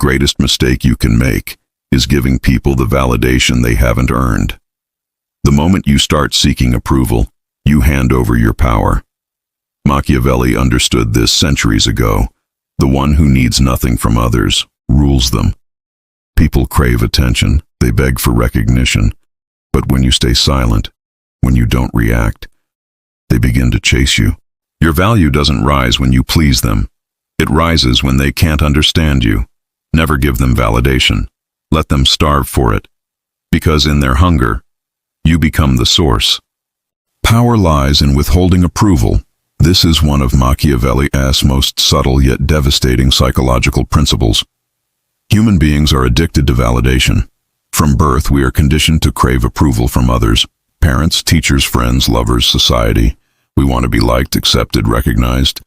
greatest mistake you can make is giving people the validation they haven't earned. The moment you start seeking approval, you hand over your power. Machiavelli understood this centuries ago. The one who needs nothing from others rules them. People crave attention, they beg for recognition, but when you stay silent, when you don't react, they begin to chase you. Your value doesn't rise when you please them. It rises when they can't understand you. Never give them validation. Let them starve for it, because in their hunger, you become the source. Power lies in withholding approval. This is one of Machiavelli's most subtle yet devastating psychological principles. Human beings are addicted to validation. From birth, we are conditioned to crave approval from others. Parents, teachers, friends, lovers, society. We want to be liked, accepted, recognized.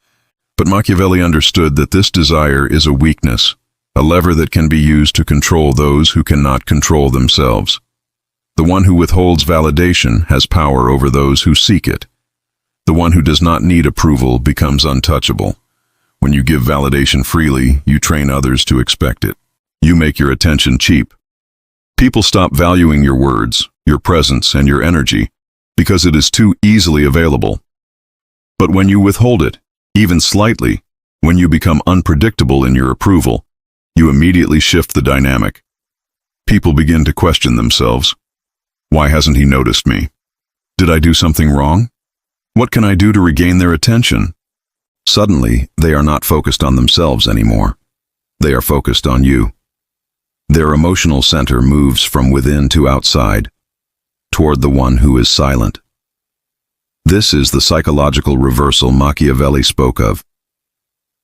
But Machiavelli understood that this desire is a weakness, a lever that can be used to control those who cannot control themselves. The one who withholds validation has power over those who seek it. The one who does not need approval becomes untouchable. When you give validation freely, you train others to expect it. You make your attention cheap. People stop valuing your words, your presence, and your energy because it is too easily available. But when you withhold it, even slightly, when you become unpredictable in your approval, you immediately shift the dynamic. People begin to question themselves. Why hasn't he noticed me? Did I do something wrong? What can I do to regain their attention? Suddenly, they are not focused on themselves anymore. They are focused on you. Their emotional center moves from within to outside, toward the one who is silent. This is the psychological reversal Machiavelli spoke of.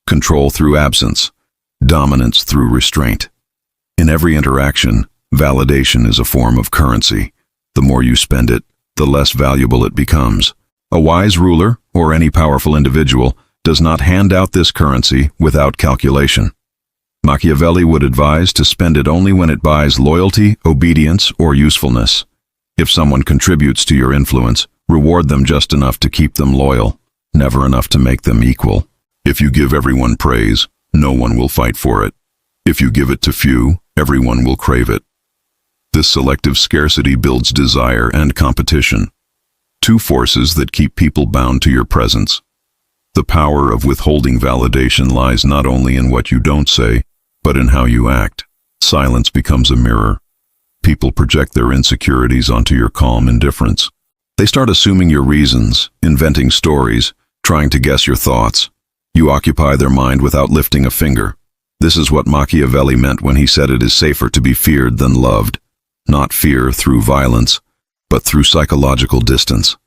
Control through absence, dominance through restraint. In every interaction, validation is a form of currency. The more you spend it, the less valuable it becomes. A wise ruler, or any powerful individual, does not hand out this currency without calculation. Machiavelli would advise to spend it only when it buys loyalty, obedience, or usefulness. If someone contributes to your influence, reward them just enough to keep them loyal, never enough to make them equal. If you give everyone praise, no one will fight for it. If you give it to few, everyone will crave it. This selective scarcity builds desire and competition, two forces that keep people bound to your presence. The power of withholding validation lies not only in what you don't say, but in how you act. Silence becomes a mirror. People project their insecurities onto your calm indifference. They start assuming your reasons, inventing stories, trying to guess your thoughts. You occupy their mind without lifting a finger. This is what Machiavelli meant when he said it is safer to be feared than loved. Not fear through violence, but through psychological distance.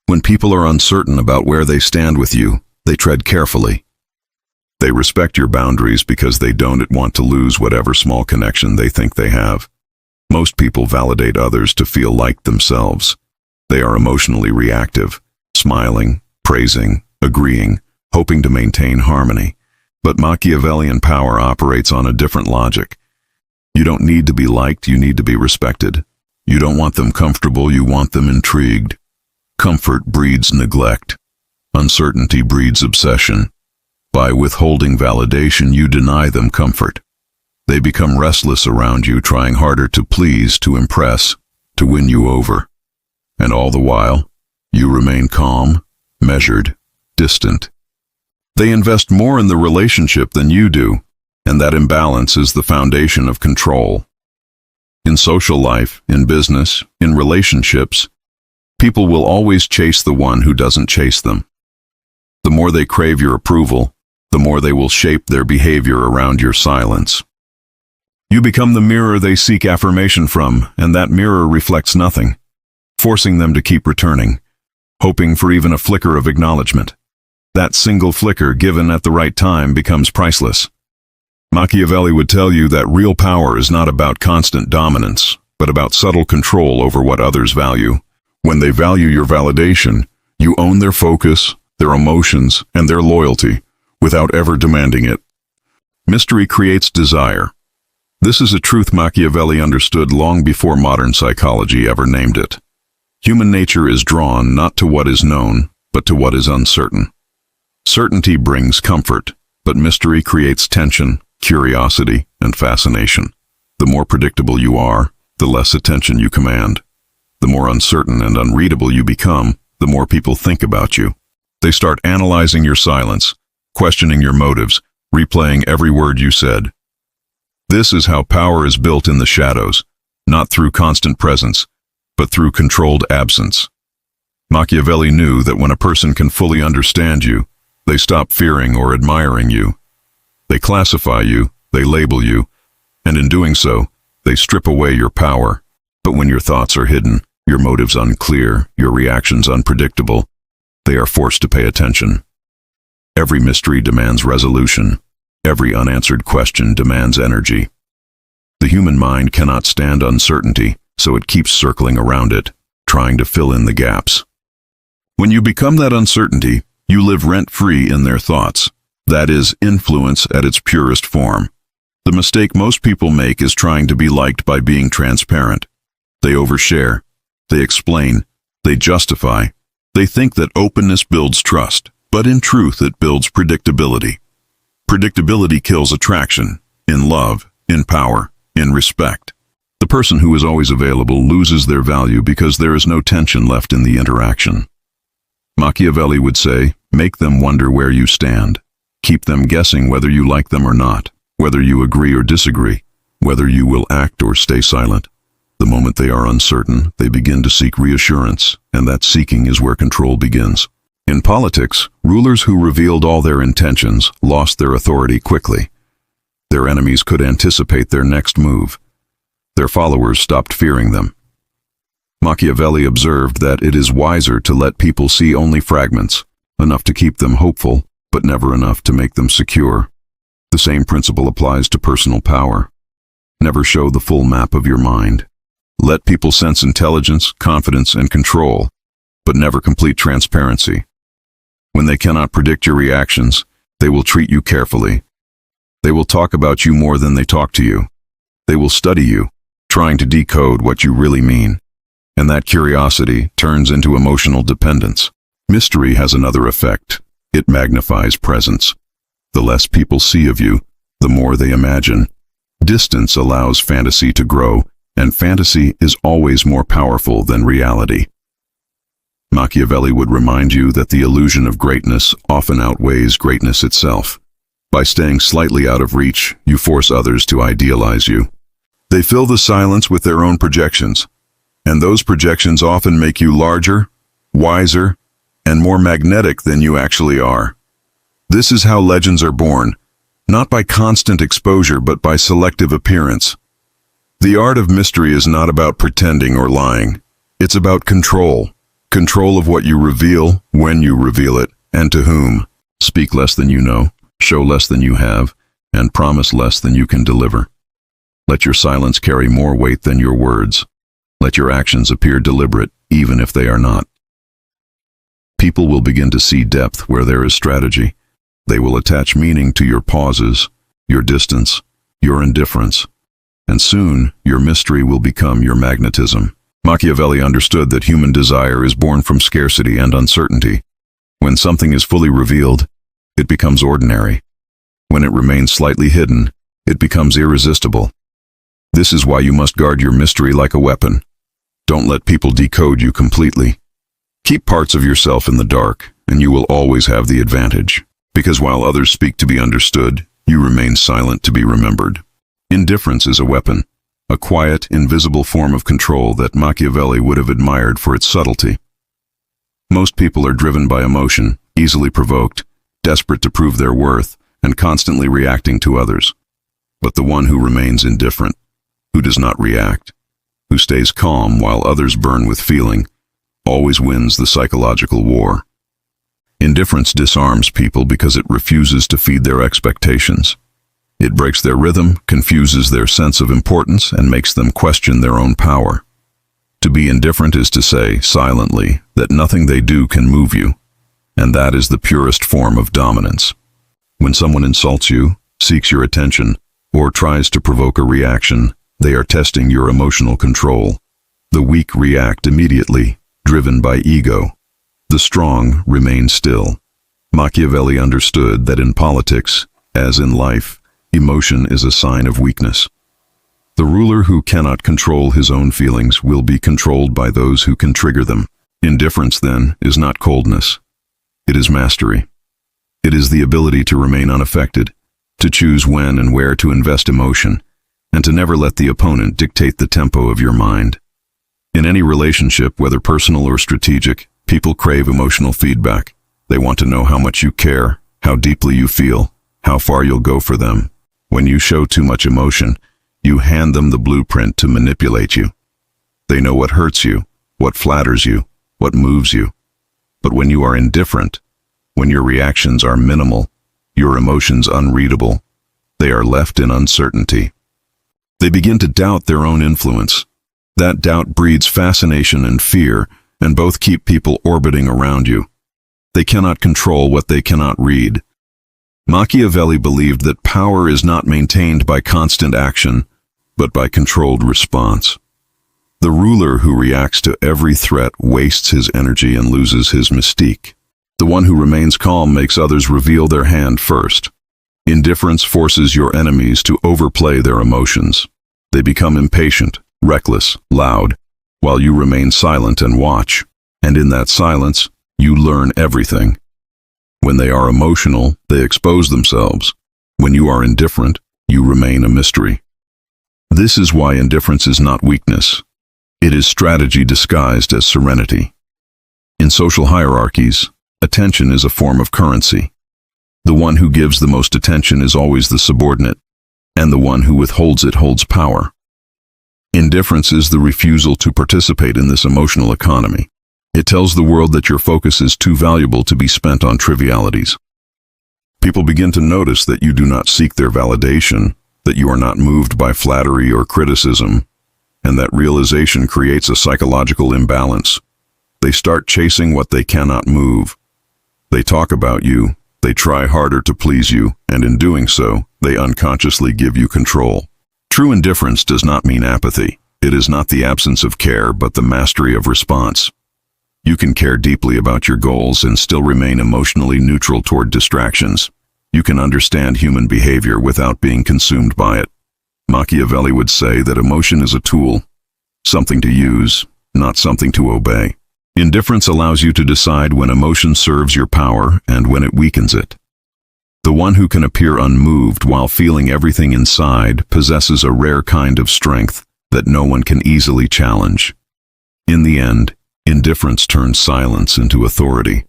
When people are uncertain about where they stand with you, they tread carefully. They respect your boundaries because they don't want to lose whatever small connection they think they have. Most people validate others to feel like themselves. They are emotionally reactive, smiling, praising, agreeing, hoping to maintain harmony. But Machiavellian power operates on a different logic. You don't need to be liked, you need to be respected. You don't want them comfortable, you want them intrigued. Comfort breeds neglect. Uncertainty breeds obsession. By withholding validation, you deny them comfort. They become restless around you, trying harder to please, to impress, to win you over. And all the while, you remain calm, measured, distant. They invest more in the relationship than you do, and that imbalance is the foundation of control. In social life, in business, in relationships, people will always chase the one who doesn't chase them. The more they crave your approval, the more they will shape their behavior around your silence. You become the mirror they seek affirmation from, and that mirror reflects nothing, forcing them to keep returning, hoping for even a flicker of acknowledgement. That single flicker given at the right time becomes priceless. Machiavelli would tell you that real power is not about constant dominance, but about subtle control over what others value. When they value your validation, you own their focus, their emotions, and their loyalty, without ever demanding it. Mystery creates desire. This is a truth Machiavelli understood long before modern psychology ever named it. Human nature is drawn not to what is known, but to what is uncertain. Certainty brings comfort, but mystery creates tension, curiosity, and fascination. The more predictable you are, the less attention you command. The more uncertain and unreadable you become, the more people think about you. They start analyzing your silence, questioning your motives, replaying every word you said. This is how power is built in the shadows, not through constant presence, but through controlled absence. Machiavelli knew that when a person can fully understand you, they stop fearing or admiring you. They classify you, they label you, and in doing so, they strip away your power. But when your thoughts are hidden, your motives unclear, your reactions unpredictable, they are forced to pay attention. Every mystery demands resolution. Every unanswered question demands energy. The human mind cannot stand uncertainty, so it keeps circling around it, trying to fill in the gaps. When you become that uncertainty, you live rent-free in their thoughts. That is influence at its purest form. The mistake most people make is trying to be liked by being transparent. They overshare. They explain. They justify. They think that openness builds trust, but in truth it builds predictability. Predictability kills attraction, in love, in power, in respect. The person who is always available loses their value because there is no tension left in the interaction. Machiavelli would say, make them wonder where you stand. Keep them guessing whether you like them or not, whether you agree or disagree, whether you will act or stay silent. The moment they are uncertain, they begin to seek reassurance, and that seeking is where control begins. In politics, rulers who revealed all their intentions lost their authority quickly. Their enemies could anticipate their next move. Their followers stopped fearing them. Machiavelli observed that it is wiser to let people see only fragments, enough to keep them hopeful, but never enough to make them secure. The same principle applies to personal power. Never show the full map of your mind. Let people sense intelligence, confidence, and control, but never complete transparency. When they cannot predict your reactions, they will treat you carefully. They will talk about you more than they talk to you. They will study you, trying to decode what you really mean. And that curiosity turns into emotional dependence. Mystery has another effect. It magnifies presence. The less people see of you, the more they imagine. Distance allows fantasy to grow, and fantasy is always more powerful than reality. Machiavelli would remind you that the illusion of greatness often outweighs greatness itself. By staying slightly out of reach, you force others to idealize you. They fill the silence with their own projections, and those projections often make you larger, wiser, and more magnetic than you actually are. This is how legends are born, not by constant exposure but by selective appearance. The art of mystery is not about pretending or lying. It's about control. Control of what you reveal, when you reveal it, and to whom. Speak less than you know, show less than you have, and promise less than you can deliver. Let your silence carry more weight than your words. Let your actions appear deliberate, even if they are not. People will begin to see depth where there is strategy. They will attach meaning to your pauses, your distance, your indifference. And soon, your mystery will become your magnetism. Machiavelli understood that human desire is born from scarcity and uncertainty. When something is fully revealed, it becomes ordinary. When it remains slightly hidden, it becomes irresistible. This is why you must guard your mystery like a weapon. Don't let people decode you completely. Keep parts of yourself in the dark, and you will always have the advantage. Because while others speak to be understood, you remain silent to be remembered. Indifference is a weapon, a quiet, invisible form of control that Machiavelli would have admired for its subtlety. Most people are driven by emotion, easily provoked, desperate to prove their worth, and constantly reacting to others. But the one who remains indifferent, who does not react, who stays calm while others burn with feeling, always wins the psychological war. Indifference disarms people because it refuses to feed their expectations. It breaks their rhythm, confuses their sense of importance, and makes them question their own power. To be indifferent is to say, silently, that nothing they do can move you, and that is the purest form of dominance. When someone insults you, seeks your attention, or tries to provoke a reaction, they are testing your emotional control. The weak react immediately, driven by ego. The strong remain still. Machiavelli understood that in politics, as in life, Emotion is a sign of weakness. The ruler who cannot control his own feelings will be controlled by those who can trigger them. Indifference, then, is not coldness. It is mastery. It is the ability to remain unaffected, to choose when and where to invest emotion, and to never let the opponent dictate the tempo of your mind. In any relationship, whether personal or strategic, people crave emotional feedback. They want to know how much you care, how deeply you feel, how far you'll go for them. When you show too much emotion, you hand them the blueprint to manipulate you. They know what hurts you, what flatters you, what moves you. But when you are indifferent, when your reactions are minimal, your emotions unreadable, they are left in uncertainty. They begin to doubt their own influence. That doubt breeds fascination and fear, and both keep people orbiting around you. They cannot control what they cannot read. Machiavelli believed that power is not maintained by constant action, but by controlled response. The ruler who reacts to every threat wastes his energy and loses his mystique. The one who remains calm makes others reveal their hand first. Indifference forces your enemies to overplay their emotions. They become impatient, reckless, loud, while you remain silent and watch. And in that silence, you learn everything. When they are emotional, they expose themselves. When you are indifferent, you remain a mystery. This is why indifference is not weakness. It is strategy disguised as serenity. In social hierarchies, attention is a form of currency. The one who gives the most attention is always the subordinate, and the one who withholds it holds power. Indifference is the refusal to participate in this emotional economy. It tells the world that your focus is too valuable to be spent on trivialities. People begin to notice that you do not seek their validation, that you are not moved by flattery or criticism, and that realization creates a psychological imbalance. They start chasing what they cannot move. They talk about you, they try harder to please you, and in doing so, they unconsciously give you control. True indifference does not mean apathy. It is not the absence of care, but the mastery of response. You can care deeply about your goals and still remain emotionally neutral toward distractions. You can understand human behavior without being consumed by it. Machiavelli would say that emotion is a tool, something to use, not something to obey. Indifference allows you to decide when emotion serves your power and when it weakens it. The one who can appear unmoved while feeling everything inside possesses a rare kind of strength that no one can easily challenge. In the end, indifference turns silence into authority.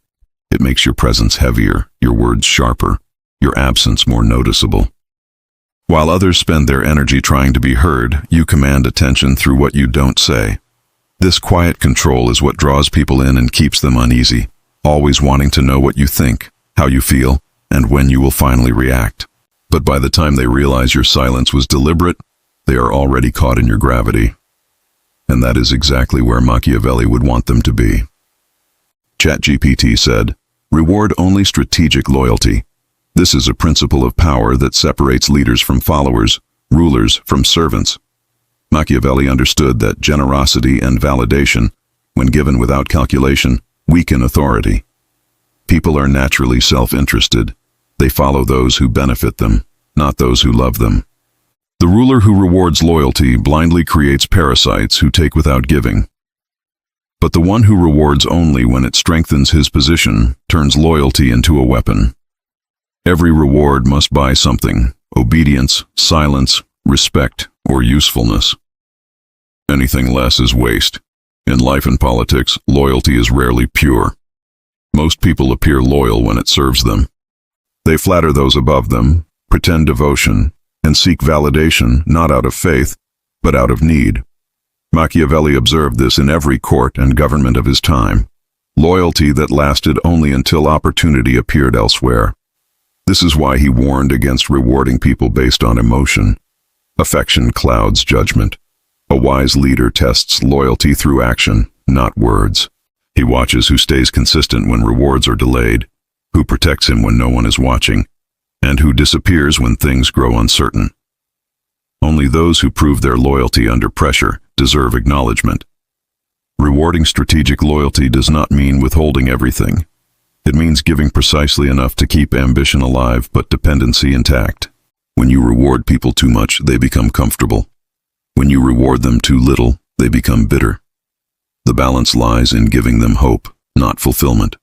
It makes your presence heavier, your words sharper, your absence more noticeable. While others spend their energy trying to be heard, you command attention through what you don't say. This quiet control is what draws people in and keeps them uneasy, always wanting to know what you think, how you feel, and when you will finally react. But by the time they realize your silence was deliberate, they are already caught in your gravity. And that is exactly where Machiavelli would want them to be. ChatGPT said, "Reward only strategic loyalty. This is a principle of power that separates leaders from followers, rulers from servants." Machiavelli understood that generosity and validation, when given without calculation, weaken authority. People are naturally self-interested. They follow those who benefit them, not those who love them. The ruler who rewards loyalty blindly creates parasites who take without giving. But the one who rewards only when it strengthens his position turns loyalty into a weapon. Every reward must buy something: obedience, silence, respect, or usefulness. Anything less is waste. In life and politics, loyalty is rarely pure. Most people appear loyal when it serves them. They flatter those above them, pretend devotion, and seek validation not out of faith, but out of need. Machiavelli observed this in every court and government of his time. Loyalty that lasted only until opportunity appeared elsewhere. This is why he warned against rewarding people based on emotion. Affection clouds judgment. A wise leader tests loyalty through action, not words. He watches who stays consistent when rewards are delayed, who protects him when no one is watching, and who disappears when things grow uncertain. Only those who prove their loyalty under pressure deserve acknowledgement. Rewarding strategic loyalty does not mean withholding everything. It means giving precisely enough to keep ambition alive but dependency intact. When you reward people too much, they become comfortable. When you reward them too little, they become bitter. The balance lies in giving them hope, not fulfillment.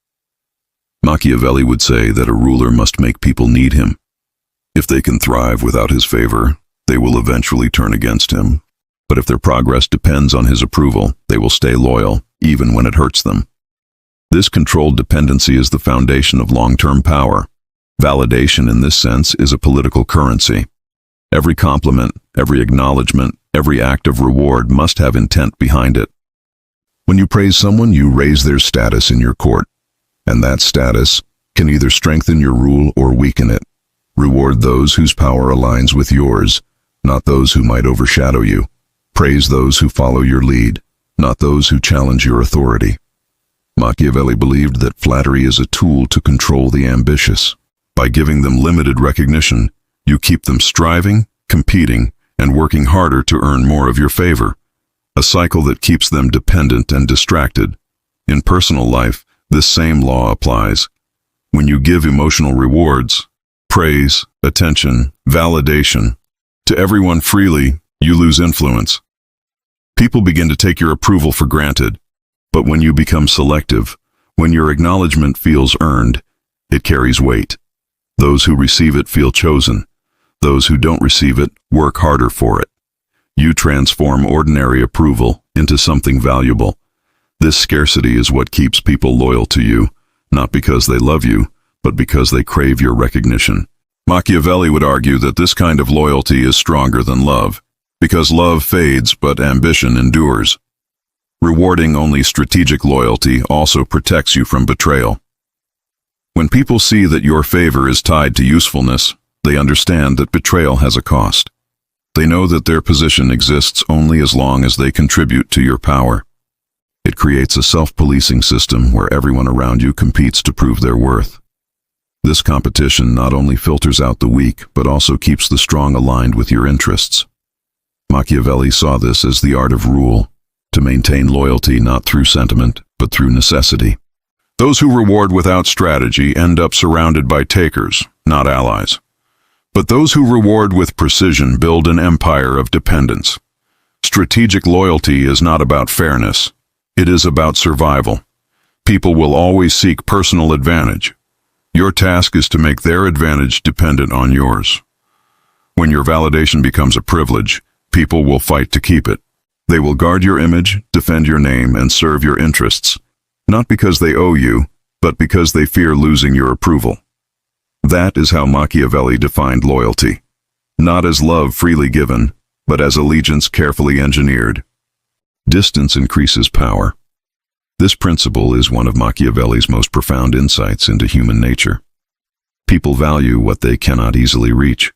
Machiavelli would say that a ruler must make people need him. If they can thrive without his favor, they will eventually turn against him. But if their progress depends on his approval, they will stay loyal, even when it hurts them. This controlled dependency is the foundation of long-term power. Validation in this sense is a political currency. Every compliment, every acknowledgement, every act of reward must have intent behind it. When you praise someone, you raise their status in your court, and that status can either strengthen your rule or weaken it. Reward those whose power aligns with yours, not those who might overshadow you. Praise those who follow your lead, not those who challenge your authority. Machiavelli believed that flattery is a tool to control the ambitious. By giving them limited recognition, you keep them striving, competing, and working harder to earn more of your favor, a cycle that keeps them dependent and distracted. In personal life, this same law applies. When you give emotional rewards, praise, attention, validation, to everyone freely, you lose influence. People begin to take your approval for granted, but when you become selective, when your acknowledgement feels earned, it carries weight. Those who receive it feel chosen. Those who don't receive it work harder for it. You transform ordinary approval into something valuable. This scarcity is what keeps people loyal to you, not because they love you, but because they crave your recognition. Machiavelli would argue that this kind of loyalty is stronger than love, because love fades but ambition endures. Rewarding only strategic loyalty also protects you from betrayal. When people see that your favor is tied to usefulness, they understand that betrayal has a cost. They know that their position exists only as long as they contribute to your power. It creates a self-policing system where everyone around you competes to prove their worth. This competition not only filters out the weak, but also keeps the strong aligned with your interests. Machiavelli saw this as the art of rule, to maintain loyalty not through sentiment, but through necessity. Those who reward without strategy end up surrounded by takers, not allies. But those who reward with precision build an empire of dependence. Strategic loyalty is not about fairness. It is about survival. People will always seek personal advantage. Your task is to make their advantage dependent on yours. When your validation becomes a privilege, people will fight to keep it. They will guard your image, defend your name, and serve your interests, not because they owe you, but because they fear losing your approval. That is how Machiavelli defined loyalty, not as love freely given, but as allegiance carefully engineered. Distance increases power. This principle is one of Machiavelli's most profound insights into human nature. People value what they cannot easily reach.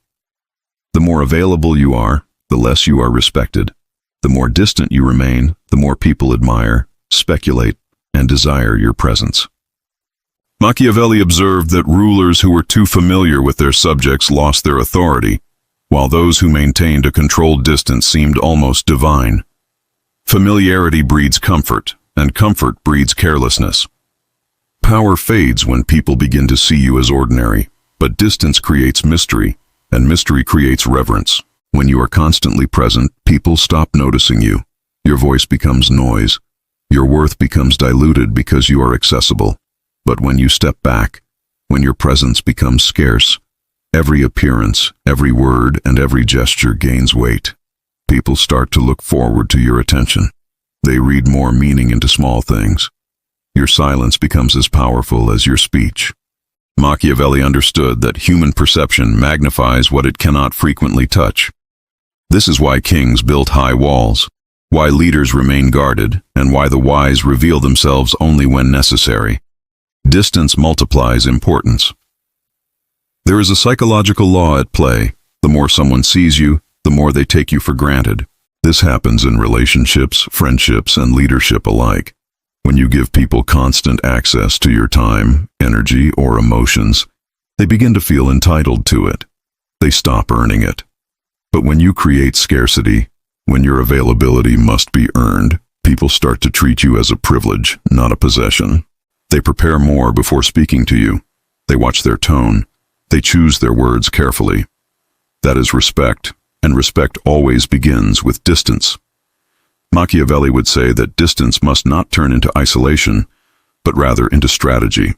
The more available you are, the less you are respected. The more distant you remain, the more people admire, speculate, and desire your presence. Machiavelli observed that rulers who were too familiar with their subjects lost their authority, while those who maintained a controlled distance seemed almost divine. Familiarity breeds comfort, and comfort breeds carelessness. Power fades when people begin to see you as ordinary, but distance creates mystery, and mystery creates reverence. When you are constantly present, people stop noticing you. Your voice becomes noise. Your worth becomes diluted because you are accessible. But when you step back, when your presence becomes scarce, every appearance, every word, and every gesture gains weight. People start to look forward to your attention. They read more meaning into small things. Your silence becomes as powerful as your speech. Machiavelli understood that human perception magnifies what it cannot frequently touch. This is why kings built high walls, why leaders remain guarded, and why the wise reveal themselves only when necessary. Distance multiplies importance. There is a psychological law at play. The more someone sees you, the more they take you for granted. This happens in relationships, friendships, and leadership alike. When you give people constant access to your time, energy, or emotions, they begin to feel entitled to it. They stop earning it. But when you create scarcity, when your availability must be earned, people start to treat you as a privilege, not a possession. They prepare more before speaking to you. They watch their tone. They choose their words carefully. That is respect, and respect always begins with distance. Machiavelli would say that distance must not turn into isolation, but rather into strategy.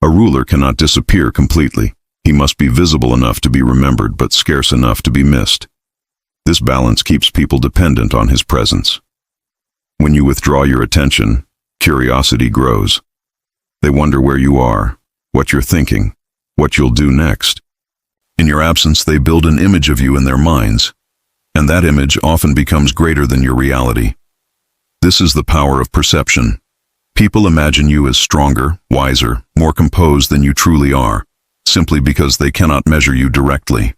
A ruler cannot disappear completely. He must be visible enough to be remembered, but scarce enough to be missed. This balance keeps people dependent on his presence. When you withdraw your attention, curiosity grows. They wonder where you are, what you're thinking, what you'll do next. In your absence, they build an image of you in their minds, and that image often becomes greater than your reality. This is the power of perception. People imagine you as stronger, wiser, more composed than you truly are, simply because they cannot measure you directly.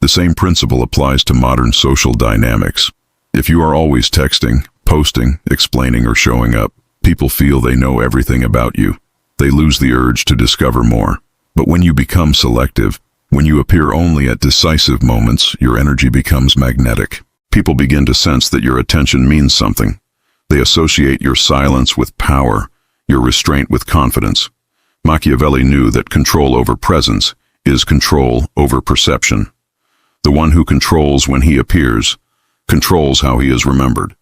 The same principle applies to modern social dynamics. If you are always texting, posting, explaining, or showing up, people feel they know everything about you. They lose the urge to discover more. But when you become selective, when you appear only at decisive moments, your energy becomes magnetic. People begin to sense that your attention means something. They associate your silence with power, your restraint with confidence. Machiavelli knew that control over presence is control over perception. The one who controls when he appears, controls how he is remembered.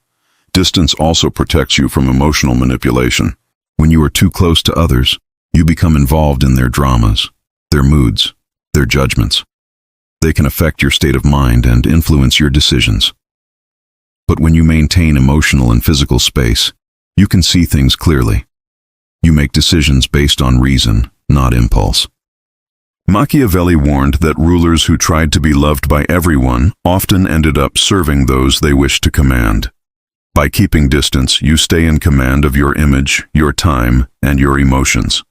Distance also protects you from emotional manipulation. When you are too close to others, you become involved in their dramas, their moods, their judgments. They can affect your state of mind and influence your decisions. But when you maintain emotional and physical space, you can see things clearly. You make decisions based on reason, not impulse. Machiavelli warned that rulers who tried to be loved by everyone often ended up serving those they wished to command. By keeping distance, you stay in command of your image, your time, and your emotions.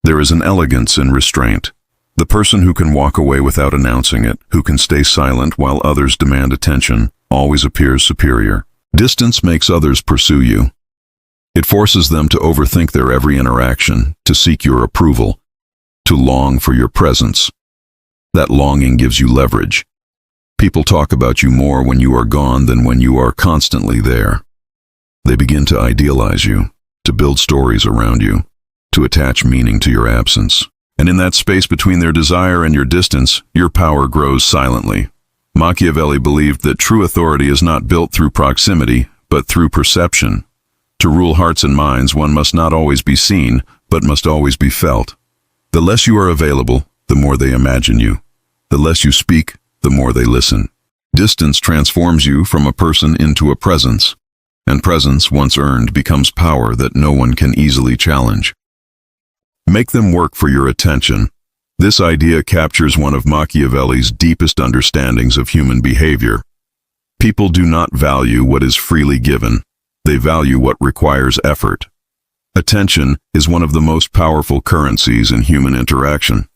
There is an elegance in restraint. The person who can walk away without announcing it, who can stay silent while others demand attention, always appears superior. Distance makes others pursue you. It forces them to overthink their every interaction, to seek your approval, to long for your presence. That longing gives you leverage. People talk about you more when you are gone than when you are constantly there. They begin to idealize you, to build stories around you, to attach meaning to your absence. And in that space between their desire and your distance, your power grows silently. Machiavelli believed that true authority is not built through proximity, but through perception. To rule hearts and minds, one must not always be seen, but must always be felt. The less you are available, the more they imagine you. The less you speak, the more they listen. Distance transforms you from a person into a presence, and presence, once earned, becomes power that no one can easily challenge. Make them work for your attention. This idea captures one of Machiavelli's deepest understandings of human behavior. People do not value what is freely given. They value what requires effort. Attention is one of the most powerful currencies in human interaction.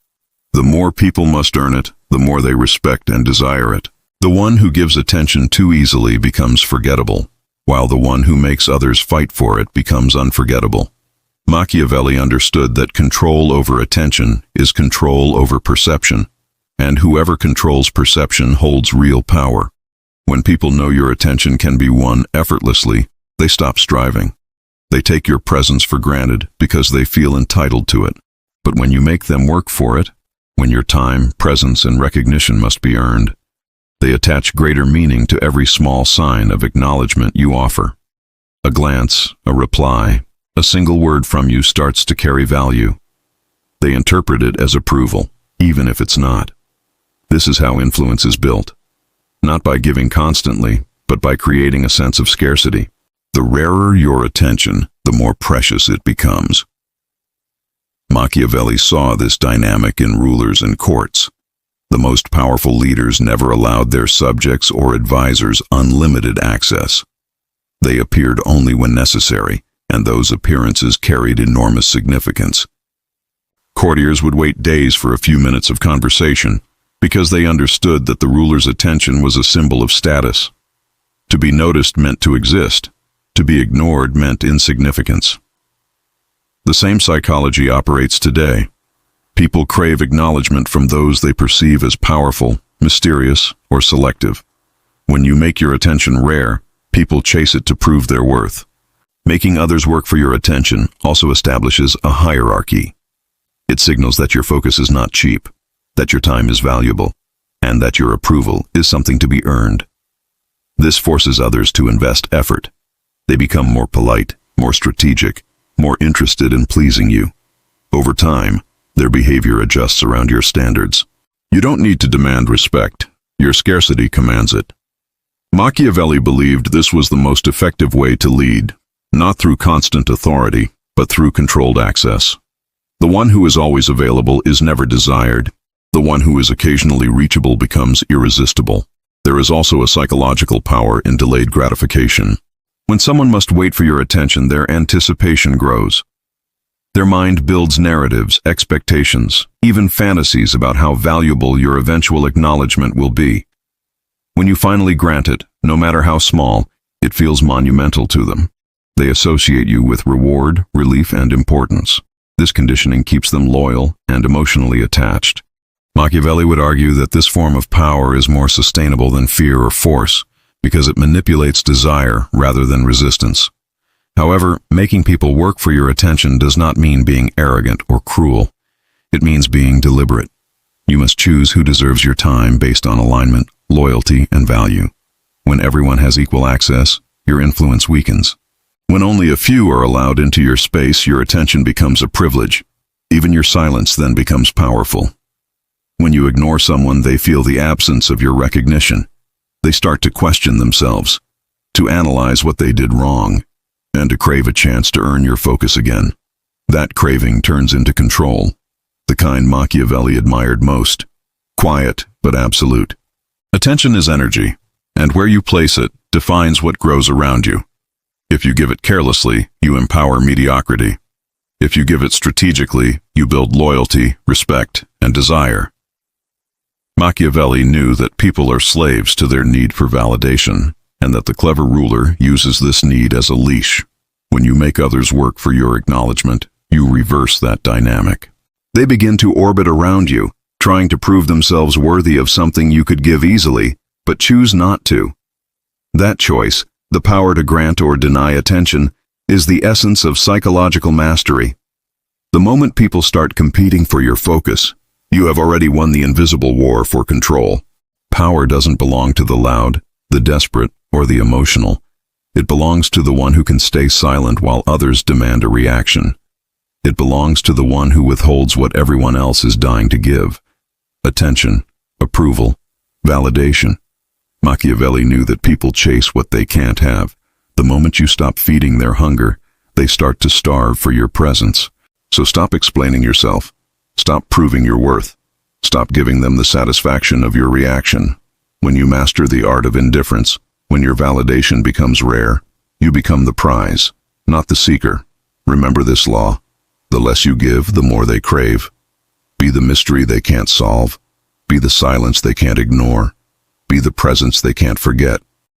The more people must earn it, the more they respect and desire it. The one who gives attention too easily becomes forgettable, while the one who makes others fight for it becomes unforgettable. Machiavelli understood that control over attention is control over perception, and whoever controls perception holds real power. When people know your attention can be won effortlessly, they stop striving. They take your presence for granted because they feel entitled to it. But when you make them work for it, when your time, presence, and recognition must be earned, they attach greater meaning to every small sign of acknowledgement you offer. A glance, a reply, a single word from you starts to carry value. They interpret it as approval, even if it's not. This is how influence is built. Not by giving constantly, but by creating a sense of scarcity. The rarer your attention, the more precious it becomes. Machiavelli saw this dynamic in rulers and courts. The most powerful leaders never allowed their subjects or advisors unlimited access. They appeared only when necessary, and those appearances carried enormous significance. Courtiers would wait days for a few minutes of conversation, because they understood that the ruler's attention was a symbol of status. To be noticed meant to exist. To be ignored meant insignificance. The same psychology operates today. People crave acknowledgement from those they perceive as powerful, mysterious, or selective. When you make your attention rare, people chase it to prove their worth. Making others work for your attention also establishes a hierarchy. It signals that your focus is not cheap, that your time is valuable, and that your approval is something to be earned. This forces others to invest effort. They become more polite, more strategic, more interested in pleasing you. Over time, their behavior adjusts around your standards. You don't need to demand respect. Your scarcity commands it. Machiavelli believed this was the most effective way to lead, not through constant authority, but through controlled access. The one who is always available is never desired. The one who is occasionally reachable becomes irresistible. There is also a psychological power in delayed gratification. When someone must wait for your attention, their anticipation grows. Their mind builds narratives, expectations, even fantasies about how valuable your eventual acknowledgement will be. When you finally grant it, no matter how small, it feels monumental to them. They associate you with reward, relief, and importance. This conditioning keeps them loyal and emotionally attached. Machiavelli would argue that this form of power is more sustainable than fear or force, because it manipulates desire rather than resistance. However, making people work for your attention does not mean being arrogant or cruel. It means being deliberate. You must choose who deserves your time based on alignment, loyalty, and value. When everyone has equal access, your influence weakens. When only a few are allowed into your space, your attention becomes a privilege. Even your silence then becomes powerful. When you ignore someone, they feel the absence of your recognition. They start to question themselves, to analyze what they did wrong, and to crave a chance to earn your focus again. That craving turns into control, the kind Machiavelli admired most. Quiet, but absolute. Attention is energy, and where you place it defines what grows around you. If you give it carelessly, you empower mediocrity. If you give it strategically, you build loyalty, respect, and desire. Machiavelli knew that people are slaves to their need for validation, and that the clever ruler uses this need as a leash. When you make others work for your acknowledgement, you reverse that dynamic. They begin to orbit around you, trying to prove themselves worthy of something you could give easily, but choose not to. That choice, the power to grant or deny attention, is the essence of psychological mastery. The moment people start competing for your focus, you have already won the invisible war for control. Power doesn't belong to the loud, the desperate, or the emotional. It belongs to the one who can stay silent while others demand a reaction. It belongs to the one who withholds what everyone else is dying to give: attention, approval, validation. Machiavelli knew that people chase what they can't have. The moment you stop feeding their hunger, they start to starve for your presence. So stop explaining yourself. Stop proving your worth. Stop giving them the satisfaction of your reaction. When you master the art of indifference, when your validation becomes rare, you become the prize, not the seeker. Remember this law: the less you give, the more they crave. Be the mystery they can't solve. Be the silence they can't ignore. Be the presence they can't forget.